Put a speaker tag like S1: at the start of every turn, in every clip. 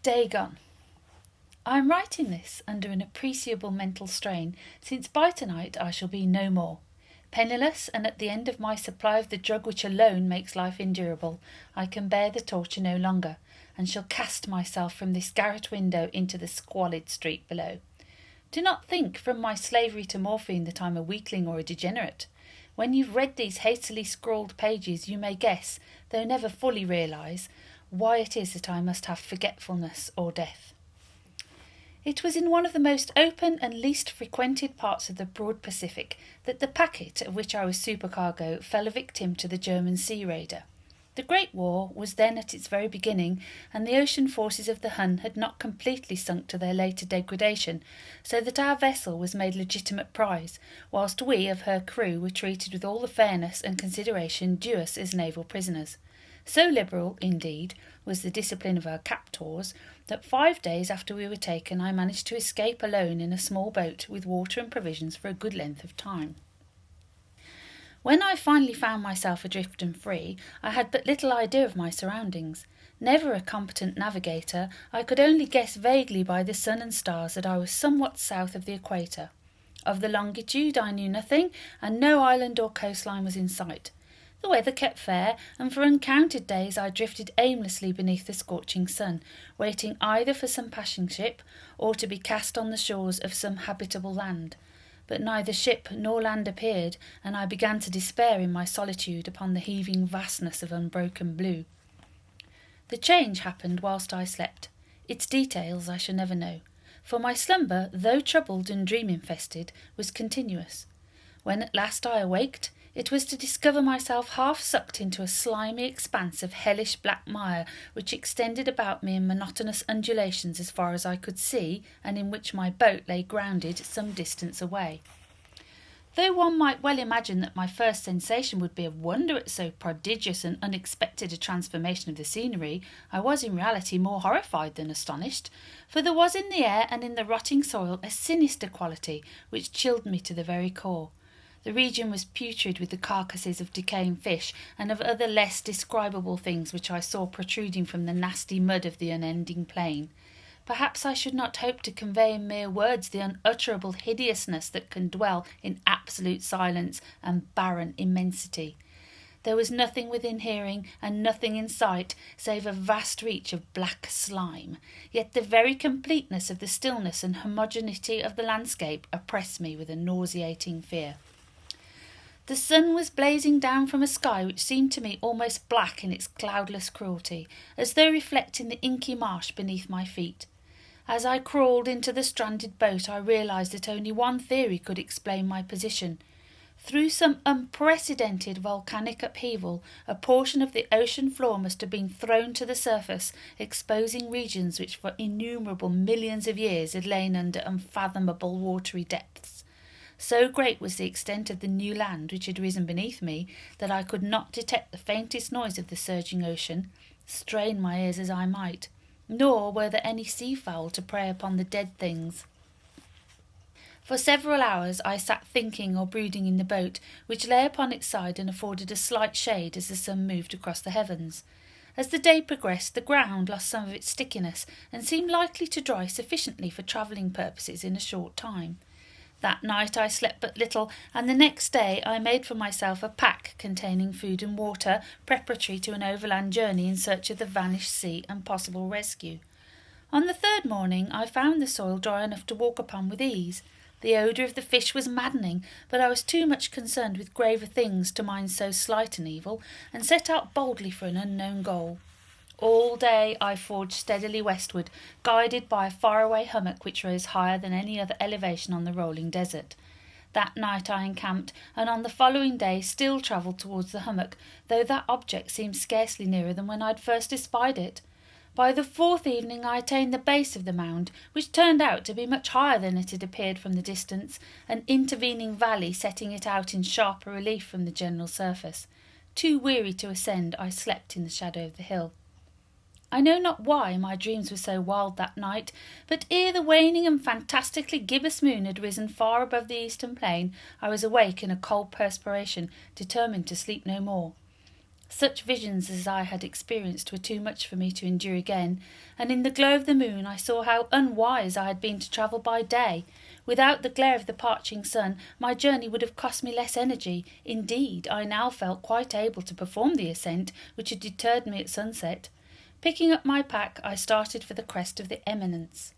S1: Dagon. I am writing this under an appreciable mental strain, since by tonight I shall be no more. Penniless, and at the end of my supply of the drug which alone makes life endurable, I can bear the torture no longer, and shall cast myself from this garret window into the squalid street below. Do not think from my slavery to morphine that I'm a weakling or a degenerate. When you've read these hastily scrawled pages, you may guess, though never fully realise, why it is that I must have forgetfulness or death. It was in one of the most open and least frequented parts of the broad Pacific that the packet of which I was supercargo fell a victim to the German sea raider. The Great War was then at its very beginning, and the ocean forces of the Hun had not completely sunk to their later degradation, so that our vessel was made legitimate prize, whilst we of her crew were treated with all the fairness and consideration due us as naval prisoners. So liberal, indeed, was the discipline of our captors, that 5 days after we were taken I managed to escape alone in a small boat with water and provisions for a good length of time. When I finally found myself adrift and free, I had but little idea of my surroundings. Never a competent navigator, I could only guess vaguely by the sun and stars that I was somewhat south of the equator. Of the longitude I knew nothing, and no island or coastline was in sight. The weather kept fair, and for uncounted days I drifted aimlessly beneath the scorching sun, waiting either for some passing ship or to be cast on the shores of some habitable land. But neither ship nor land appeared, and I began to despair in my solitude upon the heaving vastness of unbroken blue. The change happened whilst I slept. Its details I shall never know, for my slumber, though troubled and dream-infested, was continuous. When at last I awaked, it was to discover myself half sucked into a slimy expanse of hellish black mire which extended about me in monotonous undulations as far as I could see, and in which my boat lay grounded some distance away. Though one might well imagine that my first sensation would be of wonder at so prodigious and unexpected a transformation of the scenery, I was in reality more horrified than astonished, for there was in the air and in the rotting soil a sinister quality which chilled me to the very core. The region was putrid with the carcasses of decaying fish and of other less describable things which I saw protruding from the nasty mud of the unending plain. Perhaps I should not hope to convey in mere words the unutterable hideousness that can dwell in absolute silence and barren immensity. There was nothing within hearing and nothing in sight save a vast reach of black slime, yet the very completeness of the stillness and homogeneity of the landscape oppressed me with a nauseating fear. The sun was blazing down from a sky which seemed to me almost black in its cloudless cruelty, as though reflecting the inky marsh beneath my feet. As I crawled into the stranded boat, I realised that only one theory could explain my position. Through some unprecedented volcanic upheaval, a portion of the ocean floor must have been thrown to the surface, exposing regions which for innumerable millions of years had lain under unfathomable watery depths. So great was the extent of the new land which had risen beneath me that I could not detect the faintest noise of the surging ocean, strain my ears as I might, nor were there any sea-fowl to prey upon the dead things. For several hours I sat thinking or brooding in the boat, which lay upon its side and afforded a slight shade as the sun moved across the heavens. As the day progressed, the ground lost some of its stickiness and seemed likely to dry sufficiently for travelling purposes in a short time. That night I slept but little, and the next day I made for myself a pack containing food and water, preparatory to an overland journey in search of the vanished sea and possible rescue. On the third morning I found the soil dry enough to walk upon with ease. The odour of the fish was maddening, but I was too much concerned with graver things to mind so slight an evil, and set out boldly for an unknown goal. All day I forged steadily westward, guided by a faraway hummock which rose higher than any other elevation on the rolling desert. That night I encamped, and on the following day still travelled towards the hummock, though that object seemed scarcely nearer than when I had first espied it. By the fourth evening I attained the base of the mound, which turned out to be much higher than it had appeared from the distance, an intervening valley setting it out in sharper relief from the general surface. Too weary to ascend, I slept in the shadow of the hill. I know not why my dreams were so wild that night, but ere the waning and fantastically gibbous moon had risen far above the eastern plain, I was awake in a cold perspiration, determined to sleep no more. Such visions as I had experienced were too much for me to endure again, and in the glow of the moon I saw how unwise I had been to travel by day. Without the glare of the parching sun, my journey would have cost me less energy. Indeed, I now felt quite able to perform the ascent which had deterred me at sunset. Picking up my pack, I started for the crest of the eminence.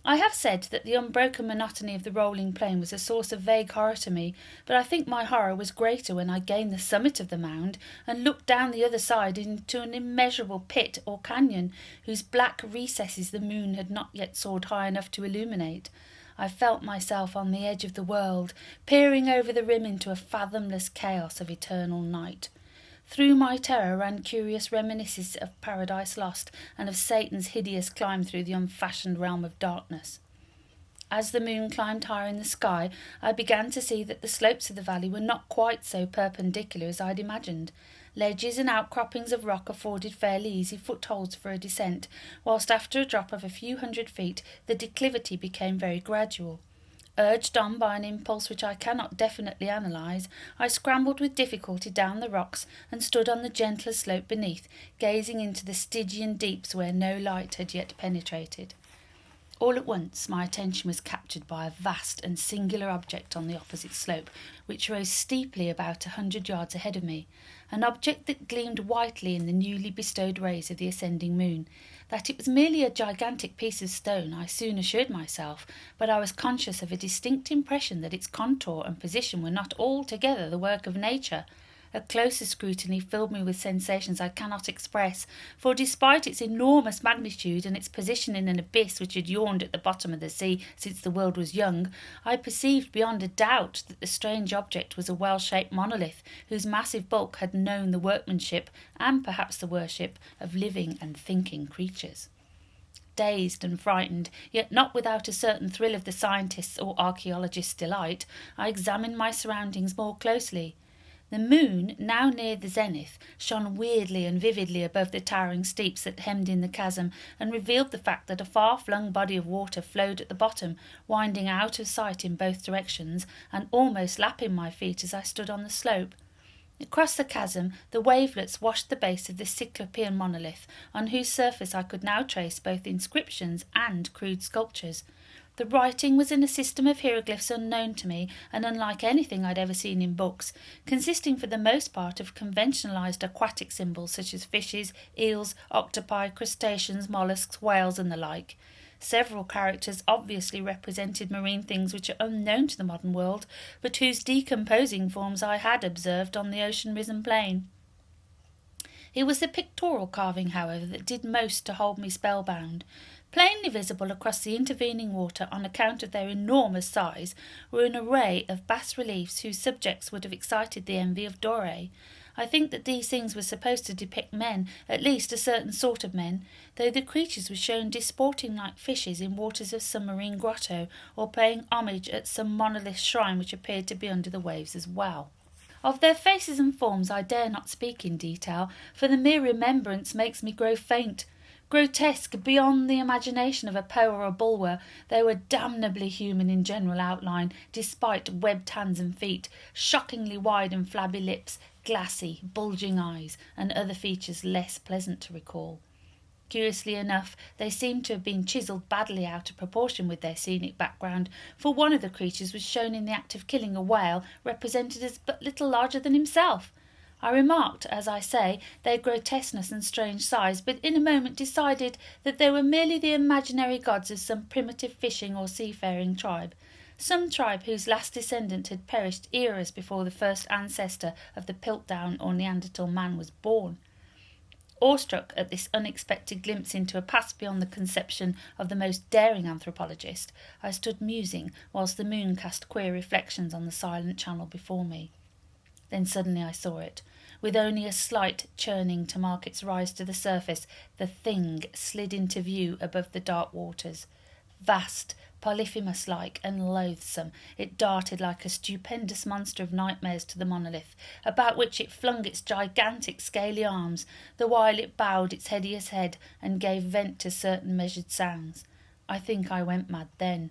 S1: I have said that the unbroken monotony of the rolling plain was a source of vague horror to me, but I think my horror was greater when I gained the summit of the mound and looked down the other side into an immeasurable pit or canyon whose black recesses the moon had not yet soared high enough to illuminate. I felt myself on the edge of the world, peering over the rim into a fathomless chaos of eternal night. Through my terror ran curious reminiscences of Paradise Lost and of Satan's hideous climb through the unfashioned realm of darkness. As the moon climbed higher in the sky, I began to see that the slopes of the valley were not quite so perpendicular as I had imagined. Ledges and outcroppings of rock afforded fairly easy footholds for a descent, whilst after a drop of a few hundred feet the declivity became very gradual. Urged on by an impulse which I cannot definitely analyse, I scrambled with difficulty down the rocks and stood on the gentler slope beneath, gazing into the Stygian deeps where no light had yet penetrated. All at once my attention was captured by a vast and singular object on the opposite slope, which rose steeply about 100 yards ahead of me, an object that gleamed whitely in the newly bestowed rays of the ascending moon. That it was merely a gigantic piece of stone I soon assured myself, but I was conscious of a distinct impression that its contour and position were not altogether the work of nature. A closer scrutiny filled me with sensations I cannot express, for despite its enormous magnitude and its position in an abyss which had yawned at the bottom of the sea since the world was young, I perceived beyond a doubt that the strange object was a well-shaped monolith whose massive bulk had known the workmanship and perhaps the worship of living and thinking creatures. Dazed and frightened, yet not without a certain thrill of the scientist's or archaeologist's delight, I examined my surroundings more closely. The moon, now near the zenith, shone weirdly and vividly above the towering steeps that hemmed in the chasm, and revealed the fact that a far-flung body of water flowed at the bottom, winding out of sight in both directions, and almost lapping my feet as I stood on the slope. Across the chasm, the wavelets washed the base of the Cyclopean monolith, on whose surface I could now trace both inscriptions and crude sculptures. The writing was in a system of hieroglyphs unknown to me and unlike anything I'd ever seen in books, consisting for the most part of conventionalised aquatic symbols such as fishes, eels, octopi, crustaceans, molluscs, whales and the like. Several characters obviously represented marine things which are unknown to the modern world, but whose decomposing forms I had observed on the ocean-risen plain. It was the pictorial carving, however, that did most to hold me spellbound. Plainly visible across the intervening water on account of their enormous size were an array of bas-reliefs whose subjects would have excited the envy of Doré. I think that these things were supposed to depict men, at least a certain sort of men, though the creatures were shown disporting like fishes in waters of some marine grotto, or paying homage at some monolith shrine which appeared to be under the waves as well. Of their faces and forms I dare not speak in detail, for the mere remembrance makes me grow faint. Grotesque beyond the imagination of a Poe or a Bulwer, they were damnably human in general outline, despite webbed hands and feet, shockingly wide and flabby lips, glassy, bulging eyes, and other features less pleasant to recall. Curiously enough, they seemed to have been chiselled badly out of proportion with their scenic background, for one of the creatures was shown in the act of killing a whale, represented as but little larger than himself. I remarked, as I say, their grotesqueness and strange size, but in a moment decided that they were merely the imaginary gods of some primitive fishing or seafaring tribe, some tribe whose last descendant had perished eras before the first ancestor of the Piltdown or Neanderthal man was born. Awestruck at this unexpected glimpse into a past beyond the conception of the most daring anthropologist, I stood musing whilst the moon cast queer reflections on the silent channel before me. Then suddenly I saw it. With only a slight churning to mark its rise to the surface, the thing slid into view above the dark waters. Vast, Polyphemus-like and loathsome, it darted like a stupendous monster of nightmares to the monolith, about which it flung its gigantic scaly arms, the while it bowed its hideous head and gave vent to certain measured sounds. I think I went mad then.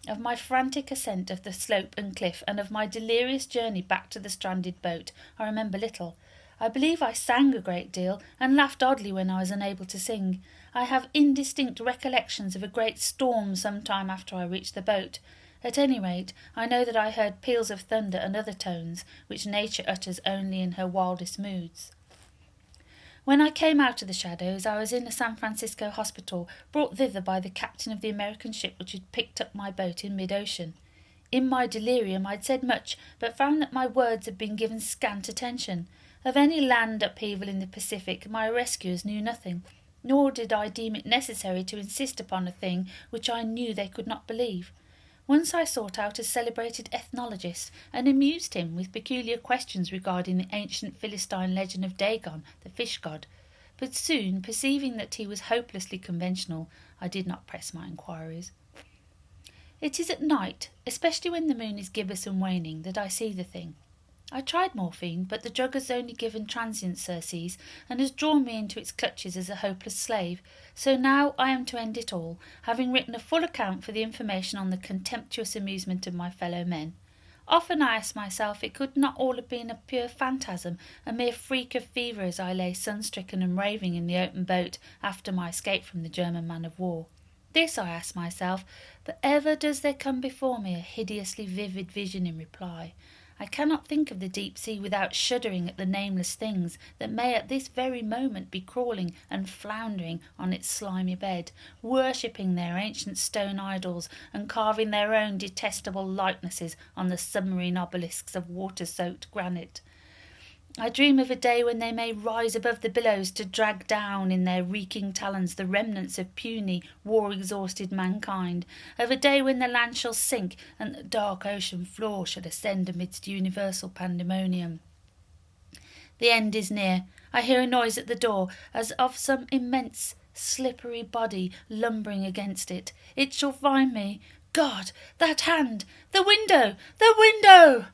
S1: Of my frantic ascent of the slope and cliff, and of my delirious journey back to the stranded boat, I remember little. I believe I sang a great deal, and laughed oddly when I was unable to sing. I have indistinct recollections of a great storm some time after I reached the boat. At any rate, I know that I heard peals of thunder and other tones, which nature utters only in her wildest moods. When I came out of the shadows, I was in a San Francisco hospital, brought thither by the captain of the American ship which had picked up my boat in mid-ocean. In my delirium I had said much, but found that my words had been given scant attention. Of any land upheaval in the Pacific my rescuers knew nothing, nor did I deem it necessary to insist upon a thing which I knew they could not believe. Once I sought out a celebrated ethnologist, and amused him with peculiar questions regarding the ancient Philistine legend of Dagon, the fish god. But soon, perceiving that he was hopelessly conventional, I did not press my inquiries. It is at night, especially when the moon is gibbous and waning, that I see the thing. I tried morphine, but the drug has only given transient surcease, and has drawn me into its clutches as a hopeless slave. So now I am to end it all, having written a full account for the information on the contemptuous amusement of my fellow men. Often I ask myself it could not all have been a pure phantasm, a mere freak of fever as I lay sun-stricken and raving in the open boat after my escape from the German man-of-war. This I ask myself, but ever does there come before me a hideously vivid vision in reply. I cannot think of the deep sea without shuddering at the nameless things that may at this very moment be crawling and floundering on its slimy bed, worshipping their ancient stone idols and carving their own detestable likenesses on the submarine obelisks of water-soaked granite. I dream of a day when they may rise above the billows to drag down in their reeking talons the remnants of puny, war-exhausted mankind, of a day when the land shall sink and the dark ocean floor shall ascend amidst universal pandemonium. The end is near. I hear a noise at the door, as of some immense, slippery body lumbering against it. It shall find me. God, that hand! The window! The window!